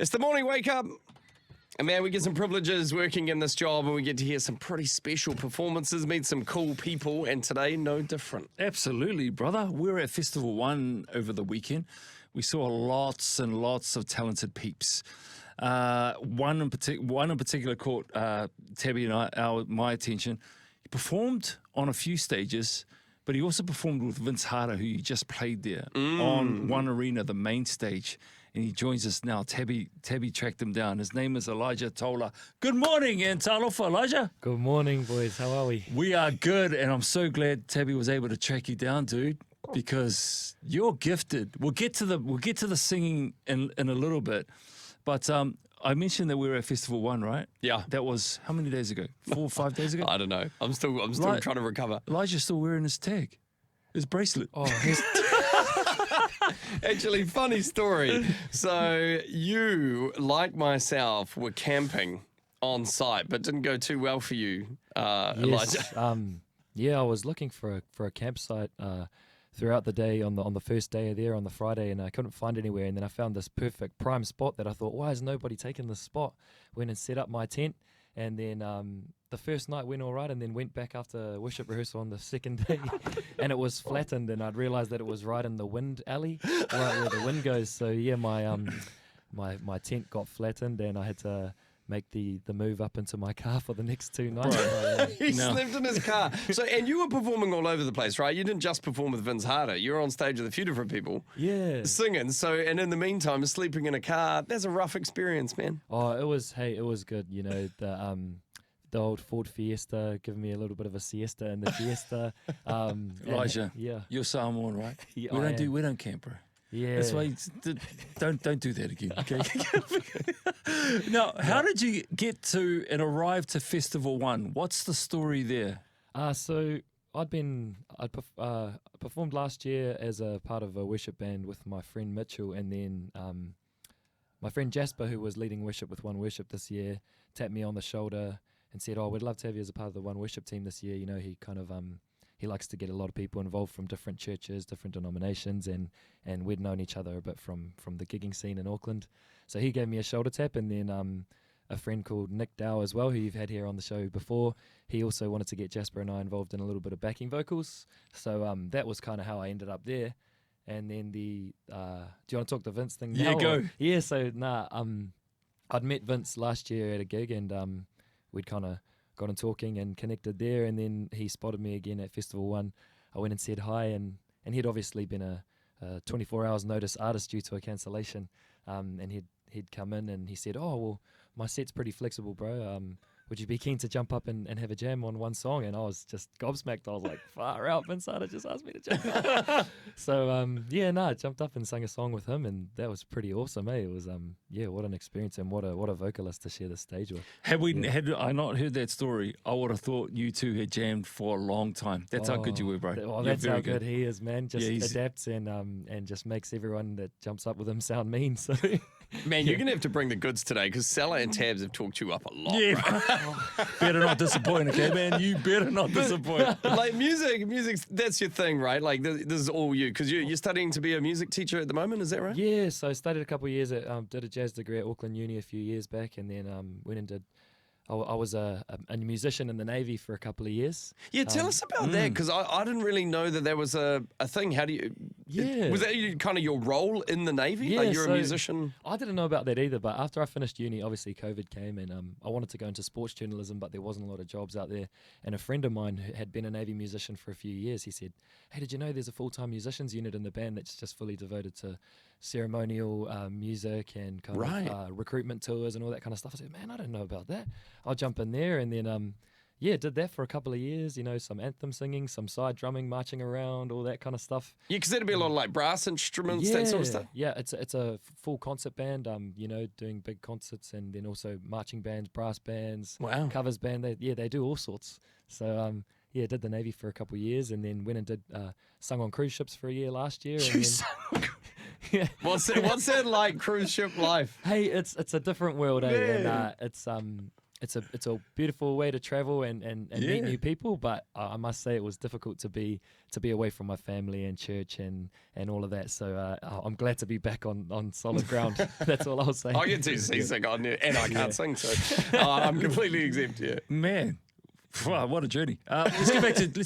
It's the morning wake up. And man, we get some privileges working in this job and we get to hear some pretty special performances, meet some cool people, and today, no different. Absolutely, brother. We were at Festival 1 over the weekend. We saw lots and lots of talented peeps. One in particular caught Tabby and my attention. He performed on a few stages, but he also performed with Vince Harder, who you just played there on One Arena, the main stage. And he joins us now. Tabby tracked him down. His name is Elijah Tola. Good morning, and talofa, Elijah. Good morning, boys. How are we? We are good, and I'm so glad Tabby was able to track you down, dude, because you're gifted. We'll get to the singing in a little bit, but I mentioned that we were at Festival 1, right? Yeah. That was how many days ago? 4 or 5 days ago? I don't know. I'm still trying to recover. Elijah's still wearing his tag, his bracelet. Oh, his Actually, funny story. So you, like myself, were camping on site, but didn't go too well for you, Elijah. Yeah, I was looking for a campsite throughout the day on the first day there on the Friday, and I couldn't find anywhere. And then I found this perfect prime spot that I thought, why has nobody taken this spot? Went and set up my tent, and then the first night went all right, and then went back after worship rehearsal on the second day, and it was flattened, and I'd realised that it was right in the wind alley, right where the wind goes. So yeah, my tent got flattened, and I had to make the move up into my car for the next 2 nights. He slept in his car. So, and you were performing all over the place, right? You didn't just perform with Vince Harder. You were on stage with a few different people. Yeah. Singing. So, and in the meantime, sleeping in a car. That's a rough experience, man. Oh, it was good. You know, the old Ford Fiesta giving me a little bit of a siesta in the Fiesta. Elijah, yeah. you're Samoan, right? Yeah, we don't camp, bro. Yeah. That's why don't do that again, okay? Now, how did you get to and arrive to Festival 1? What's the story there? So I performed last year as a part of a worship band with my friend Mitchell, and then my friend Jasper, who was leading worship with One Worship this year, tapped me on the shoulder and said, "Oh, we'd love to have you as a part of the One Worship team this year." You know, he kind of he likes to get a lot of people involved from different churches, different denominations, and we'd known each other a bit from the gigging scene in Auckland. So he gave me a shoulder tap, and then a friend called Nick Dow as well, who you've had here on the show before, he also wanted to get Jasper and I involved in a little bit of backing vocals. So that was kind of how I ended up there. And then do you want to talk the Vince thing now? Yeah, go. Yeah, so I'd met Vince last year at a gig, and we'd kind of got on talking and connected there, and then he spotted me again at Festival 1. I went and said hi, and he'd obviously been a 24 hours notice artist due to a cancellation, and he'd come in and he said, "Oh, well, my set's pretty flexible, bro. Would you be keen to jump up and have a jam on one song?" And I was just gobsmacked. I was like, far out, Vince Harder just asked me to jump up. So, I jumped up and sang a song with him, and that was pretty awesome, eh? It was, what an experience, and what a vocalist to share the stage with. Had I not heard that story, I would have thought you two had jammed for a long time. That's how good you were, bro. Well, that's how good he is, man. Just adapts and just makes everyone that jumps up with him sound mean, so... Man, you're going to have to bring the goods today because Salah and Tabs have talked you up a lot, Yeah, right? better not disappoint, okay, man? You better not disappoint. Like music, that's your thing, right? Like this is all you, because you're studying to be a music teacher at the moment, is that right? Yeah, so I studied a couple of years did a jazz degree at Auckland Uni a few years back, and then went and did. I was a musician in the Navy for a couple of years. Yeah, tell us about that, because I didn't really know that was a thing. How do you... Yeah. Was that kind of your role in the Navy? Yeah, like you're a musician? I didn't know about that either, but after I finished uni, obviously COVID came, and I wanted to go into sports journalism, but there wasn't a lot of jobs out there. And a friend of mine who had been a Navy musician for a few years, he said, "Hey, did you know there's a full-time musicians unit in the band that's just fully devoted to ceremonial music and kind of recruitment tours and all that kind of stuff?" I said, "Man, I don't know about that. I'll jump in there." And then did that for a couple of years, you know, some anthem singing, some side drumming, marching around, all that kind of stuff. Yeah, because there'd be a lot of like brass instruments, that sort of stuff. Yeah, it's a full concert band, doing big concerts, and then also marching bands, brass bands, covers band. They do all sorts. So, did the Navy for a couple of years, and then went and did sung on cruise ships for a year last year. Yeah. What's that like, cruise ship life? Hey, it's a different world, eh? Yeah. And it's a beautiful way to travel and meet Yeah. new people, but I must say it was difficult to be away from my family and church and all of that. So I'm glad to be back on solid ground. That's all I'll say. I get too seasick on it, and I can't sing, so I'm completely exempt. Yeah. Man, wow, what a journey. Let's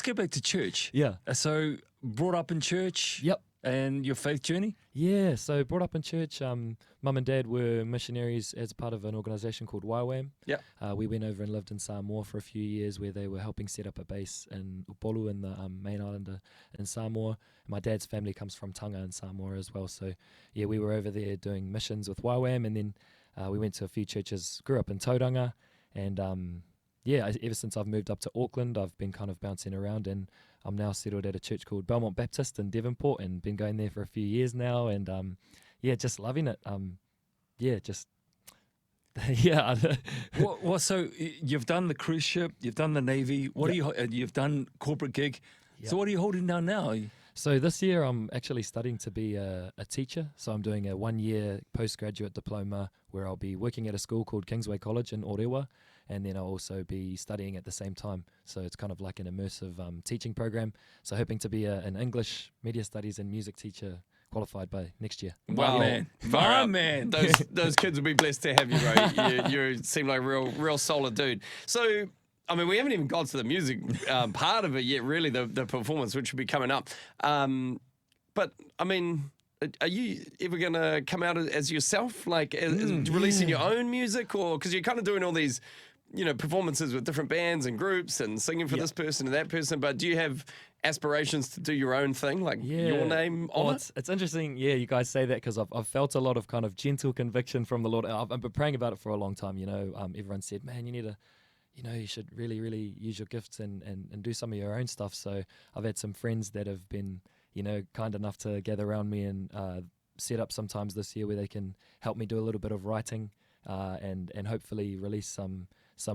get back to church. Yeah. So brought up in church. Yep. And your faith journey? Yeah, so brought up in church. Mum and dad were missionaries as part of an organisation called YWAM. Yeah. We went over and lived in Samoa for a few years where they were helping set up a base in Upolu in the main island in Samoa. My dad's family comes from Tonga in Samoa as well. So, yeah, we were over there doing missions with YWAM, and then we went to a few churches, grew up in Tauranga, and ever since I've moved up to Auckland, I've been kind of bouncing around, and I'm now settled at a church called Belmont Baptist in Devonport, and been going there for a few years now, and just loving it. So you've done the cruise ship, you've done the Navy. You've done corporate gig. Yep. So what are you holding down now? So this year I'm actually studying to be a teacher. So I'm doing a 1-year postgraduate diploma where I'll be working at a school called Kingsway College in Orewa, and then I'll also be studying at the same time. So it's kind of like an immersive teaching program. So hoping to be an English media studies and music teacher qualified by next year. Wow, man. Far out. Man. Those kids will be blessed to have you, bro. You seem like a real solid dude. So, I mean, we haven't even got to the music part of it yet, really, the performance, which will be coming up. But, I mean, are you ever going to come out as yourself, like releasing your own music? Or because you're kind of doing all these, performances with different bands and groups and singing for this person and that person. But do you have aspirations to do your own thing, like your name on it? It's interesting, you guys say that, because I've felt a lot of kind of gentle conviction from the Lord. I've been praying about it for a long time. Everyone said, man, you need to, you should really, really use your gifts and do some of your own stuff. So I've had some friends that have been, kind enough to gather around me and set up sometimes this year where they can help me do a little bit of writing and hopefully release some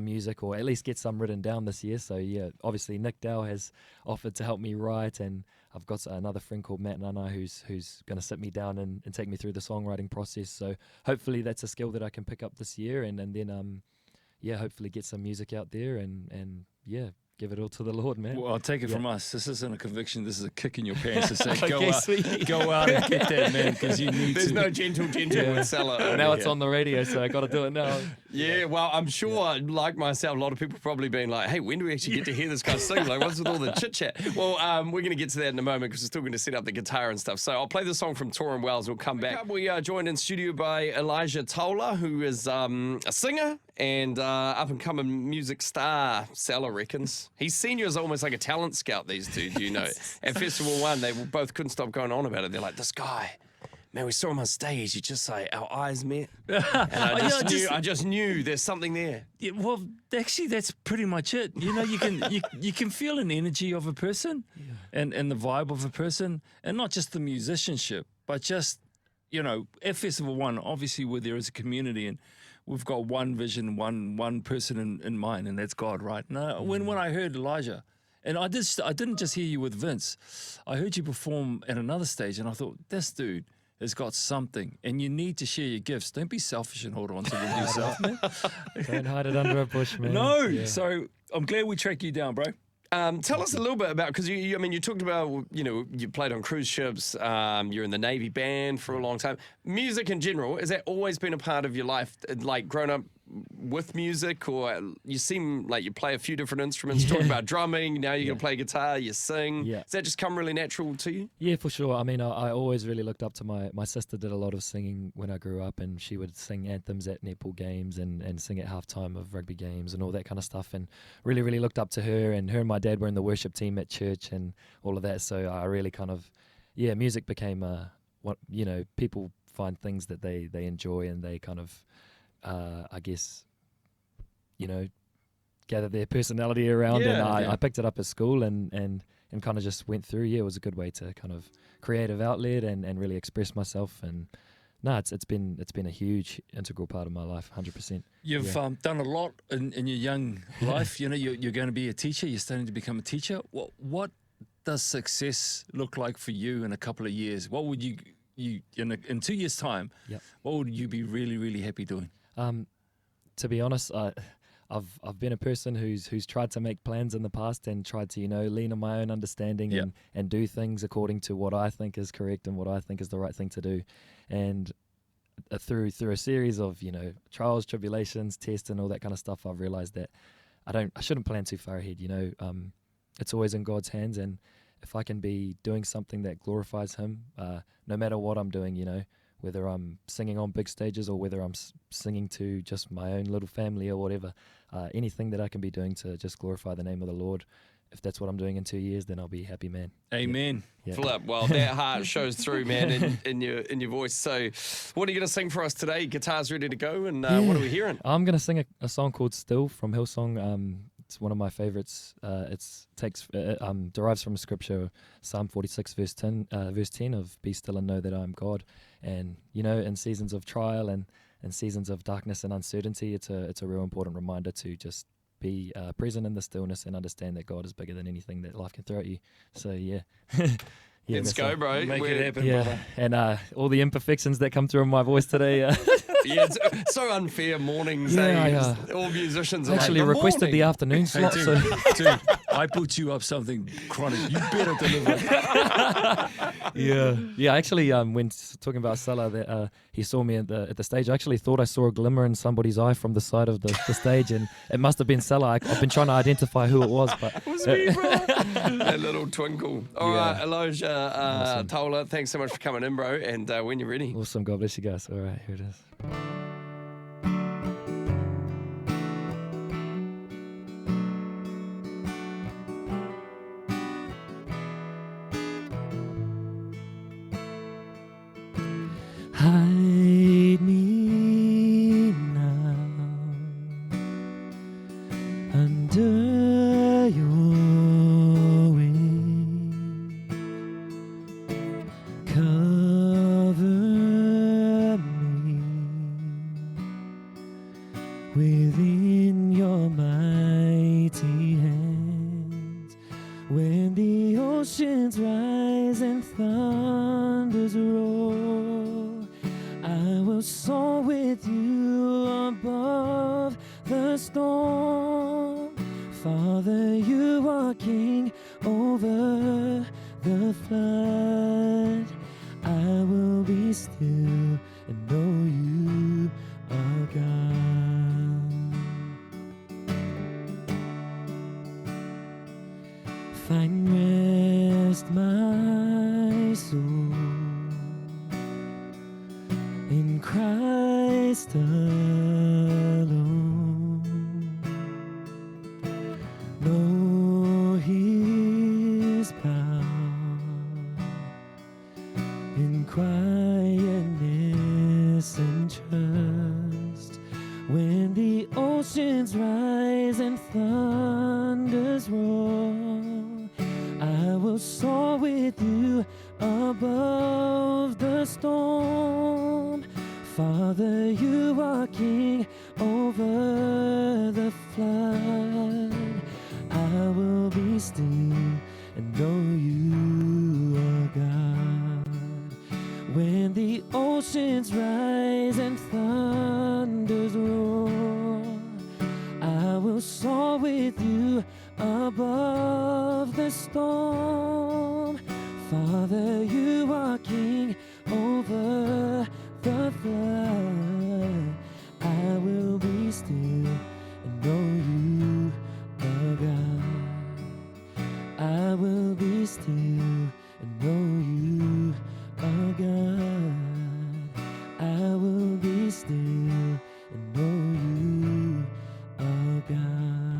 music, or at least get some written down this year. So obviously Nick Dow has offered to help me write, and I've got another friend called Matt Nana who's going to sit me down and take me through the songwriting process. So hopefully that's a skill that I can pick up this year, and then hopefully get some music out there and give it all to the Lord, man. Well, I'll take it from us. This isn't a conviction. This is a kick in your pants to say, Okay, go out and get that, man, because you need There's to. no gentle with Salah. Now it's on the radio, so I got to do it now. Yeah, well, I'm sure, like myself, a lot of people probably being like, hey, when do we actually get to hear this guy sing? Like, what's with all the chit-chat? Well, we're going to get to that in a moment, because we're still going to set up the guitar and stuff. So I'll play the song from Torin Wells. We'll come back. We are joined in studio by Elijah Tola, who is a singer and up-and-coming music star, Salah reckons. He's seen you as almost like a talent scout, these two, do you know? At Festival 1, they both couldn't stop going on about it. They're like, this guy, man, we saw him on stage. You just say, our eyes met. And I just knew there's something there. Yeah, well, actually, that's pretty much it. You can feel an energy of a person and the vibe of a person, and not just the musicianship, but just, at Festival 1, obviously, where there is a community, and we've got one vision, one person in mind, and that's God, right? Now, when I heard Elijah, and I didn't just hear you with Vince, I heard you perform at another stage, and I thought, this dude has got something, and you need to share your gifts. Don't be selfish and hold on to them yourself, man. Don't hide it under a bush, man. No, Yeah. so I'm glad we track you down, bro. Tell us a little bit about, because you talked about, you played on cruise ships, you're in the Navy band for a long time. Music in general, has that always been a part of your life, like growing up with music, or you seem like you play a few different instruments, talking about drumming, now you're going to play guitar, you sing. Yeah. Does that just come really natural to you? Yeah, for sure. I mean, I always really looked up to my sister. Did a lot of singing when I grew up, and she would sing anthems at netball games and sing at halftime of rugby games and all that kind of stuff, and really, really looked up to her. And her and my dad were in the worship team at church and all of that. So I really kind of, music became what people find things that they enjoy, and they kind of, I guess, gather their personality around. I picked it up at school and kind of just went through. Yeah, it was a good way to kind of creative outlet and really express myself. And it's been a huge integral part of my life, 100%. You've done a lot in your young life. You're going to be a teacher. You're starting to become a teacher. What does success look like for you in a couple of years? What would you in 2 years' time? Yep. What would you be really, really happy doing? To be honest, I've been a person who's tried to make plans in the past and tried to lean on my own understanding and do things according to what I think is correct and what I think is the right thing to do, and through a series of trials, tribulations, tests, and all that kind of stuff, I've realized that I shouldn't plan too far ahead. It's always in God's hands, and if I can be doing something that glorifies Him, no matter what I'm doing, whether I'm singing on big stages or whether I'm singing to just my own little family or whatever, anything that I can be doing to just glorify the name of the Lord, if that's what I'm doing in 2 years, then I'll be a happy man. Amen. Yeah. Flip. Well, that heart shows through, man, in your voice. So, what are you going to sing for us today? Guitar's ready to go, and what are we hearing? I'm going to sing a song called "Still" from Hillsong. It's one of my favorites. Derives from scripture, Psalm 46, verse 10 of "Be still and know that I am God." And in seasons of trial and seasons of darkness and uncertainty, it's a real important reminder to just be present in the stillness and understand that God is bigger than anything that life can throw at you. So yeah. Let's go, bro. Make it happen, brother. And all the imperfections that come through in my voice today. Yeah, it's so unfair mornings. All musicians are actually like, requested the afternoon slot. Dude, I put you up something chronic. You better deliver. Yeah. Actually, when talking about Salah, that he saw me at the stage, I actually thought I saw a glimmer in somebody's eye from the side of the stage, and it must have been Salah. I've been trying to identify who it was, but it was me, bro. That little twinkle. All right, Elijah Tola, thanks so much for coming in, bro. And when you're ready. Awesome. God bless you guys. All right, here it is. Hide me now under your wing. Cover me within your mighty hands. When the oceans rise and thunders roll, I will soar with you above the storm. Father, you are king over the flood. I will be still and know you are God. Find rest, my soul, in Christ alone. Know His power in quietness and trust. When the oceans rise and thunders roar, I will soar with you above the storm. Father, you are king over the flood. I will be still and know you are God. When the oceans rise and thunders roar, I will soar with you above the storm. Father, you are king over the flood. I will be still and know you are God. I will be still and know you are God. I will be still and know you are God.